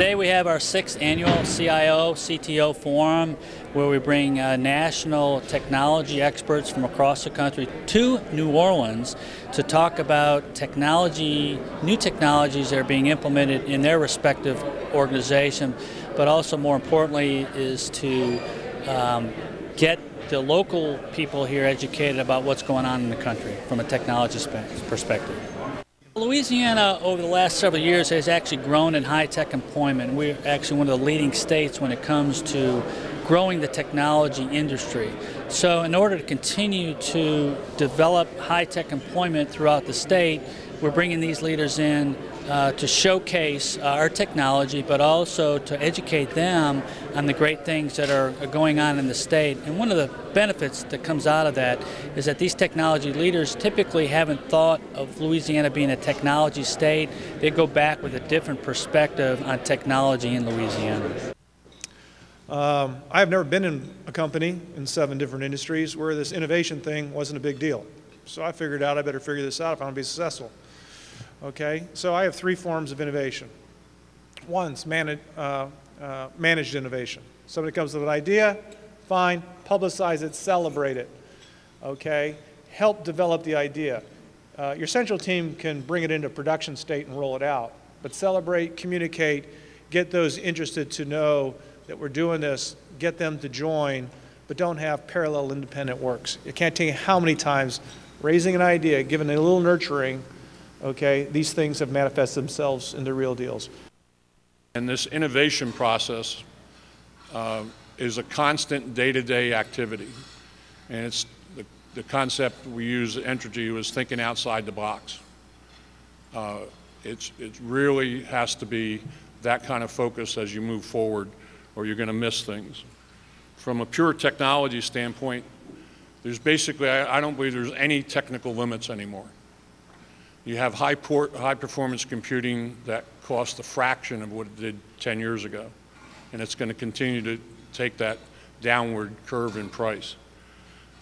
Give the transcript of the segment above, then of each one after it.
Today we have our 6th annual CIO, CTO forum where we bring national technology experts from across the country to New Orleans to talk about technology, new technologies that are being implemented in their respective organization, but also more importantly is to get the local people here educated about what's going on in the country from a technology perspective. Louisiana over the last several years has actually grown in high-tech employment. We're actually one of the leading states when it comes to growing the technology industry. So in order to continue to develop high-tech employment throughout the state, we're bringing these leaders in to showcase our technology, but also to educate them on the great things that are going on in the state. And one of the benefits that comes out of that is that these technology leaders typically haven't thought of Louisiana being a technology state. They go back with a different perspective on technology in Louisiana. I've never been in a company in 7 different industries where this innovation thing wasn't a big deal. So I figured out I better figure this out if I want to be successful. Okay, so I have 3 forms of innovation. One's managed innovation. Somebody comes with an idea, fine, publicize it, celebrate it. Okay, help develop the idea. Your central team can bring it into production state and roll it out, but celebrate, communicate, get those interested to know that we're doing this, get them to join, but don't have parallel independent works. You can't tell you how many times raising an idea, giving it a little nurturing, okay, these things have manifested themselves into real deals. And this innovation process is a constant day-to-day activity. And it's the concept we use at Entergy was thinking outside the box. It really has to be that kind of focus as you move forward, or you're going to miss things. From a pure technology standpoint, there's basically, I don't believe there's any technical limits anymore. You have high performance computing that costs a fraction of what it did 10 years ago. And it's going to continue to take that downward curve in price.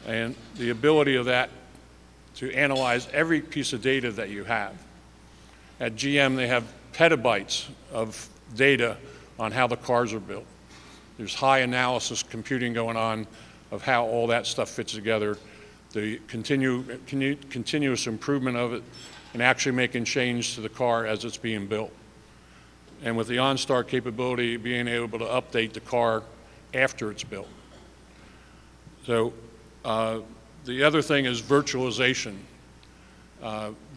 And the ability of that to analyze every piece of data that you have. At GM, they have petabytes of data on how the cars are built. There's high analysis computing going on of how all that stuff fits together, the continuous improvement of it, and actually making change to the car as it's being built. And with the OnStar capability, being able to update the car after it's built. So the other thing is virtualization.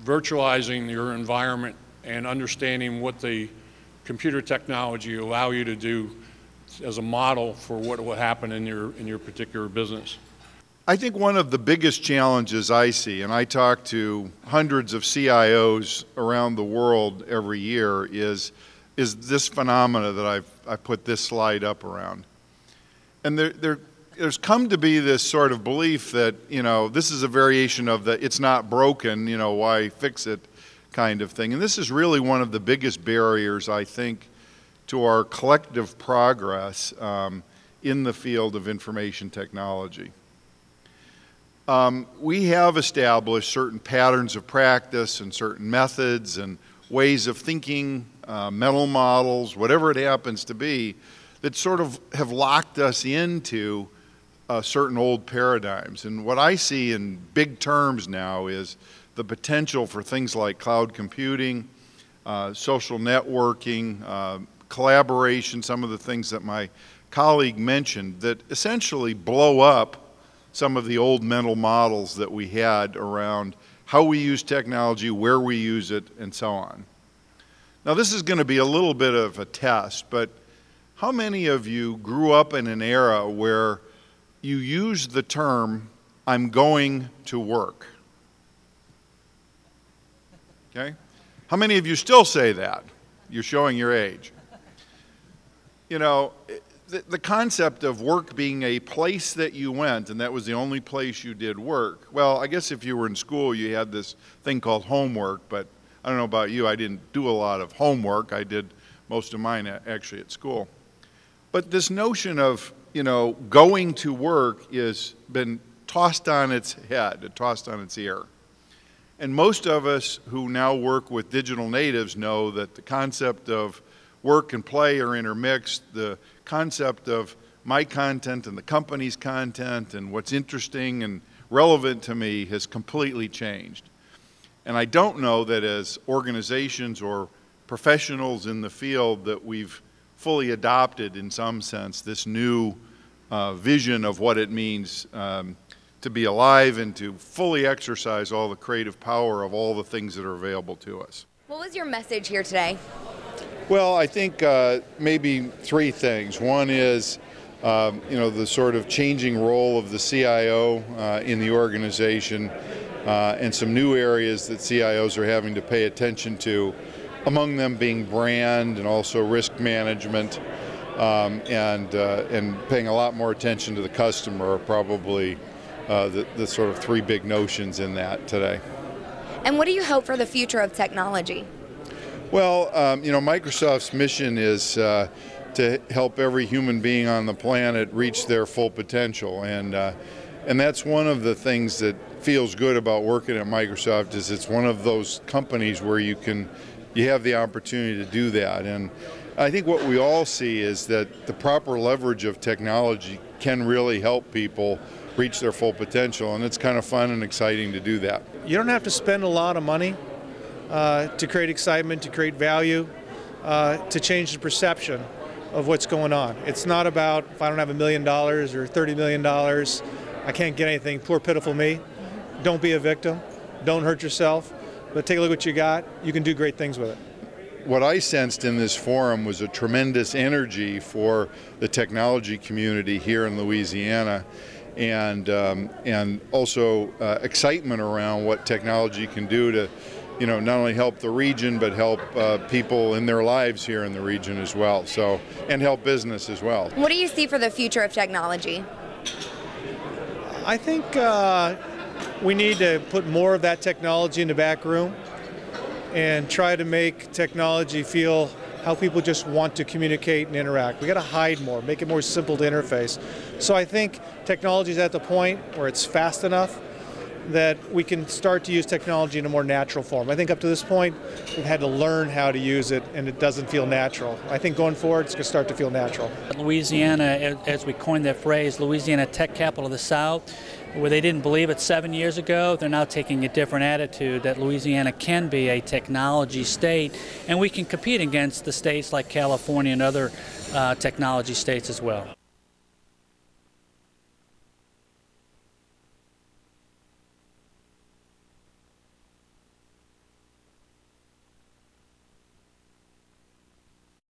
Virtualizing your environment and understanding what the computer technology allow you to do as a model for what will happen in your particular business. I think one of the biggest challenges I see, and I talk to hundreds of CIOs around the world every year, is this phenomena that I've put this slide up around. And there's come to be this sort of belief that, you know, this is a variation of the it's not broken, you know, why fix it kind of thing. And this is really one of the biggest barriers, I think, to our collective progress in the field of information technology. We have established certain patterns of practice and certain methods and ways of thinking, mental models, whatever it happens to be, that sort of have locked us into certain old paradigms. And what I see in big terms now is the potential for things like cloud computing, social networking, collaboration, some of the things that my colleague mentioned that essentially blow up some of the old mental models that we had around how we use technology, where we use it, and so on. Now this is going to be a little bit of a test, but how many of you grew up in an era where you used the term, I'm going to work? Okay? How many of you still say that? You're showing your age. You know, the concept of work being a place that you went and that was the only place you did work. Well, I guess if you were in school, you had this thing called homework, but I don't know about you, I didn't do a lot of homework. I did most of mine actually at school. But this notion of, you know, going to work has been tossed on its head, tossed on its ear. And most of us who now work with digital natives know that the concept of work and play are intermixed. The concept of my content and the company's content and what's interesting and relevant to me has completely changed. And I don't know that as organizations or professionals in the field that we've fully adopted in some sense this new vision of what it means to be alive and to fully exercise all the creative power of all the things that are available to us. What was your message here today? Well, I think maybe three things. One is the sort of changing role of the CIO in the organization and some new areas that CIOs are having to pay attention to, among them being brand and also risk management and paying a lot more attention to the customer are probably the sort of three big notions in that today. And what do you hope for the future of technology? Well, Microsoft's mission is to help every human being on the planet reach their full potential, and that's one of the things that feels good about working at Microsoft. Is it's one of those companies where you have the opportunity to do that. And I think what we all see is that the proper leverage of technology can really help people reach their full potential, and it's kind of fun and exciting to do that. You don't have to spend a lot of money to create excitement, to create value, to change the perception of what's going on. It's not about, if I don't have $1 million or $30 million, I can't get anything, poor pitiful me. Don't be a victim, don't hurt yourself, but take a look at what you got, you can do great things with it. What I sensed in this forum was a tremendous energy for the technology community here in Louisiana, and also excitement around what technology can do to not only help the region, but help people in their lives here in the region as well, and help business as well. What do you see for the future of technology? I think we need to put more of that technology in the back room and try to make technology feel how people just want to communicate and interact. We got to hide more, make it more simple to interface. So I think technology is at the point where it's fast enough that we can start to use technology in a more natural form. I think up to this point, we've had to learn how to use it, and it doesn't feel natural. I think going forward, it's going to start to feel natural. Louisiana, as we coined that phrase, Louisiana tech capital of the South, where they didn't believe it 7 years ago, they're now taking a different attitude that Louisiana can be a technology state, and we can compete against the states like California and other technology states as well.